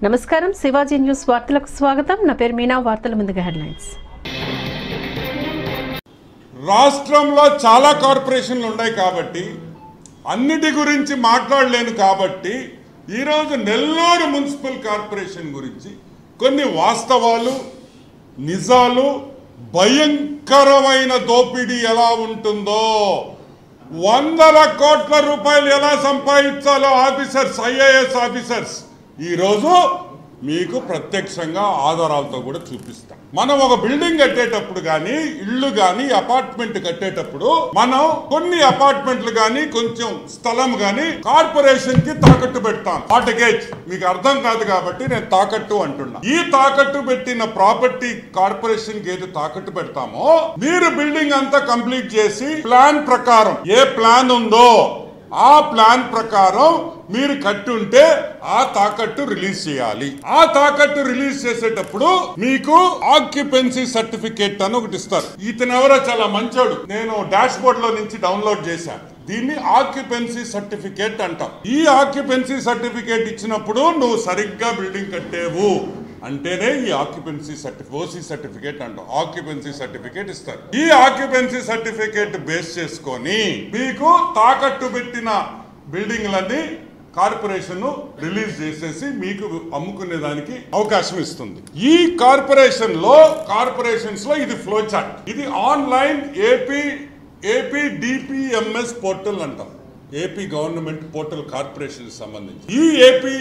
నమస్కారం శివాజీ న్యూస్ వార్తలకు స్వాగతం. నా పేరు మీనా. వార్తల ముందుగా హెడ్లైన్స్. రాష్ట్రంలో చాలా కార్పొరేషన్లు ఉన్నాయి కాబట్టి అన్నిటి గురించి మాట్లాడలేను కాబట్టి ఈరోజు నెల్లూరు మున్సిపల్ కార్పొరేషన్ గురించి కొన్ని వాస్తవాలు, నిజాలు, భయంకరమైన దోపిడీ ఎలా ఉంటుందో, వందల కోట్ల రూపాయలు ఎలా సంపాదించాలో ఆఫీసర్స్, ఐఏఎస్ ఆఫీసర్స్ ఈరోజు మీకు ప్రత్యక్షంగా ఆధారాలతో కూడా చూపిస్తాం. మనం ఒక బిల్డింగ్ కట్టేటప్పుడు కానీ, ఇళ్ళు కానీ, అపార్ట్మెంట్ కట్టేటప్పుడు మనం కొన్ని అపార్ట్మెంట్లు కానీ, కొంచెం స్థలం కానీ కార్పొరేషన్ కి తాకట్టు పెడతాం. మార్ట్గేజ్ మీకు అర్థం కాదు కాబట్టి నేను తాకట్టు అంటున్నా. ఈ తాకట్టు పెట్టిన ప్రాపర్టీ కార్పొరేషన్ కి ఏది తాకట్టు పెడతామో, మీరు బిల్డింగ్ అంతా కంప్లీట్ చేసి ప్లాన్ ప్రకారం ఏ ప్లాన్ ఉందో ఆ ప్లాన్ ప్రకారం మీరు కట్టుంటే ఆ తాకట్టు రిలీజ్ చేయాలి. ఆ తాకట్టు రిలీజ్ చేసేటప్పుడు మీకు ఆక్యుపెన్సీ సర్టిఫికేట్ అని ఒకటి ఇస్తారు. ఇతను ఎవరో చాలా మంచోడు, నేను డాష్ బోర్డ్ లో నుంచి డౌన్లోడ్ చేశాను. దీన్ని ఆక్యుపెన్సీ సర్టిఫికేట్ అంటాం. ఈ ఆక్యుపెన్సీ సర్టిఫికేట్ ఇచ్చినప్పుడు నువ్వు సరిగ్గా బిల్డింగ్ కట్టేవు అంటేనే ఈ ఆక్యుపెన్సీ ఓసీ సర్టిఫికేట్ అంటాం. ఆక్యుపెన్సీ సర్టిఫికేట్ ఇస్తారు. ఈ ఆక్యుపెన్సీ సర్టిఫికేట్ బేస్ చేసుకొని మీకు తాకట్టు పెట్టిన బిల్డింగ్లన్నీ కార్పొరేషన్ రిలీజ్ చేసేసి మీకు అమ్ముకునే దానికి అవకాశం ఇస్తుంది. ఈ కార్పొరేషన్స్ లో ఇది ఫ్లో చార్ట్. ఇది ఆన్లైన్ ఏపీ డిపిఎంఎస్ పోర్టల్ అంటాం. ఏపీ గవర్నమెంట్ పోర్టల్ కార్పొరేషన్ సంబంధించి ఈ ఏపీ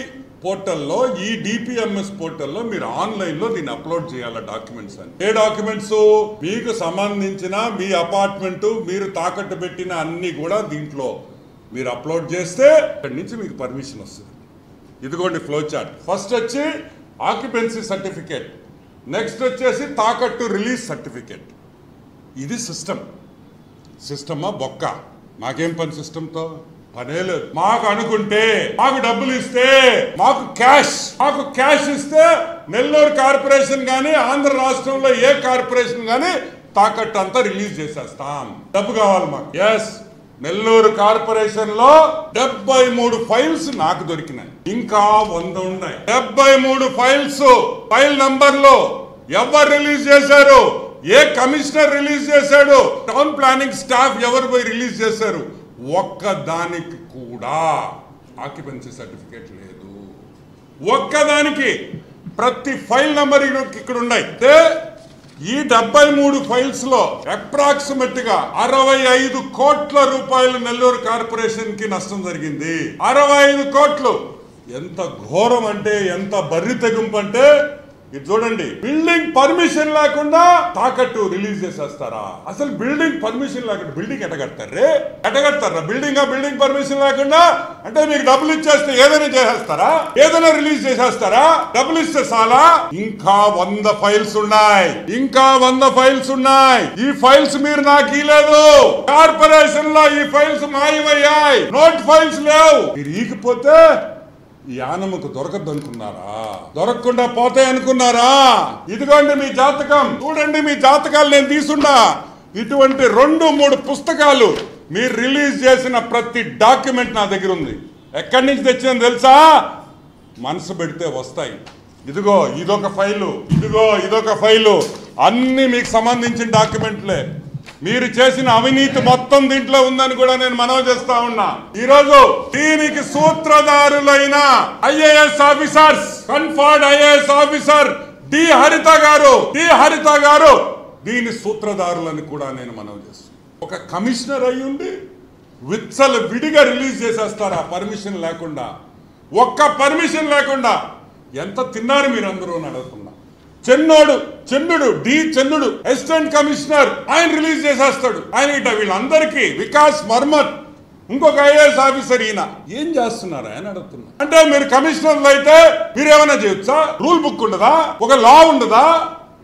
పోర్టల్లో, ఈ డిపిఎంఎస్ పోర్టల్లో మీరు ఆన్లైన్ లో దీన్ని అప్లోడ్ చేయాలి. డాక్యుమెంట్స్ అని ఏ డాక్యుమెంట్స్ మీకు సంబంధించిన మీ అపార్ట్మెంట్, మీరు తాకట్టు పెట్టిన అన్ని కూడా దీంట్లో మీరు అప్లోడ్ చేస్తే ఇక్కడి నుంచి మీకు పర్మిషన్ వస్తుంది. ఇదిగోండి ఫ్లో చార్ట్. ఫస్ట్ వచ్చి ఆక్యుపెన్సీ సర్టిఫికేట్, నెక్స్ట్ వచ్చేసి తాకట్టు రిలీజ్ సర్టిఫికేట్. ఇది సిస్టమా బొక్క. మాకేం పని సిస్టంతో? పనే లేదు. మాకు అనుకుంటే మాకు డబ్బులు ఇస్తే, మాకు క్యాష్ ఇస్తే నెల్లూరు కార్పొరేషన్ కానీ, ఆంధ్ర రాష్ట్రంలో ఏ కార్పొరేషన్ కానీ తాకట్టు అంతా రిలీజ్ చేసేస్తాం. డబ్బు కావాలి మాకు. ఎస్, నెల్లూరు కార్పొరేషన్ లో 73 ఫైల్స్ నాకు దొరికినాయి. ఇంకా 100 ఉన్నాయి. 73 ఫైల్స్, ఫైల్ నంబర్లు ఎవరు రిలీజ్ చేశారు, ఏ కమిషనర్ రిలీజ్ చేశాడు, టౌన్ ప్లానింగ్ స్టాఫ్ ఎవరు పోయి రిలీజ్ చేశారు, ఒక్కదానికి కూడా ఆక్యుపెన్సీ సర్టిఫికేట్ లేదు. ఒక్కదానికి. ప్రతి ఫైల్ నంబర్ ఇక్కడ ఉన్నాయి. ఈ 73 ఫైల్స్ లో అప్రాక్సిమేట్ గా 65 కోట్ల రూపాయలు నెల్లూరు కార్పొరేషన్ కి నష్టం జరిగింది. 65 కోట్లు. ఎంత ఘోరం అంటే, ఎంత బర్రి తెగింపు అంటే, ఇది చూడండి. బిల్డింగ్ పర్మిషన్ లేకుండా తాకట్టు రిలీజ్ చేసేస్తారా? అసలు బిల్డింగ్ పర్మిషన్ లేకుండా బిల్డింగ్ ఎట్టగడతారా? బిల్డింగ్ పర్మిషన్ లేకుండా అంటే మీకు డబ్బులు ఇచ్చేస్తే ఏదైనా చేసేస్తారా? ఏదైనా రిలీజ్ చేసేస్తారా? డబ్బులు ఇస్తే చాలా. ఇంకా 100 ఫైల్స్ ఉన్నాయి. ఈ ఫైల్స్ మీరు నాకు ఇలేదు. కార్పొరేషన్ లో ఈ ఫైల్స్ మాయమయ్యాయి. నోట్ ఫైల్స్ లేవు. మీరు ఈకపోతే ఈ ఆనముకు దొరకద్దు అనుకున్నారా? దొరకకుండా పోతాయి అనుకున్నారా? ఇదిగోండి మీ జాతకం. చూడండి మీ జాతకాలు నేను తీసుండా. ఇటువంటి 2-3 పుస్తకాలు మీరు రిలీజ్ చేసిన ప్రతి డాక్యుమెంట్ నా దగ్గర ఉంది. ఎక్కడి నుంచి తెచ్చింది తెలుసా? మనసు పెడితే వస్తాయి. ఇదిగో ఇదొక ఫైలు, అన్ని మీకు సంబంధించిన డాక్యుమెంట్లే. మీరు చేసిన అవినీతి మొత్తం దీంట్లో ఉందని కూడా నేను మనవి చేస్తా ఉన్నా. ఈరోజు దీనికి సూత్రధారులైన IAS officers, conferred IAS officer D Haritha garu దీని సూత్రధారులని కూడా నేను మనవి చేస్తాను. ఒక కమిషనర్ అయి ఉండి విడిగా రిలీజ్ చేసేస్తారా పర్మిషన్ లేకుండా? ఒక్క పర్మిషన్ లేకుండా. ఎంత తిన్నారు మీరందరూ అని అడుగుతున్నా. చెన్నుడు అసిస్టెంట్ కమిషనర్, ఆయన రిలీజ్ చేసేస్తాడు. ఆయన వీళ్ళందరికీ వికాస్ మర్మత్, ఇంకొక ఐఏఎస్ ఆఫీసర్, ఈయన ఏం చేస్తున్నారు ఆయన అడుగుతున్నా. అంటే మీరు కమిషనర్లు అయితే మీరు ఏమైనా చేయొచ్చా? రూల్ బుక్ ఉండదా? ఒక లా ఉండదా?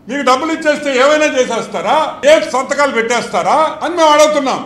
మీకు డబ్బులు ఇచ్చేస్తే ఏమైనా చేసేస్తారా? ఏ సంతకాలు పెట్టేస్తారా అని మేము అడుగుతున్నాం.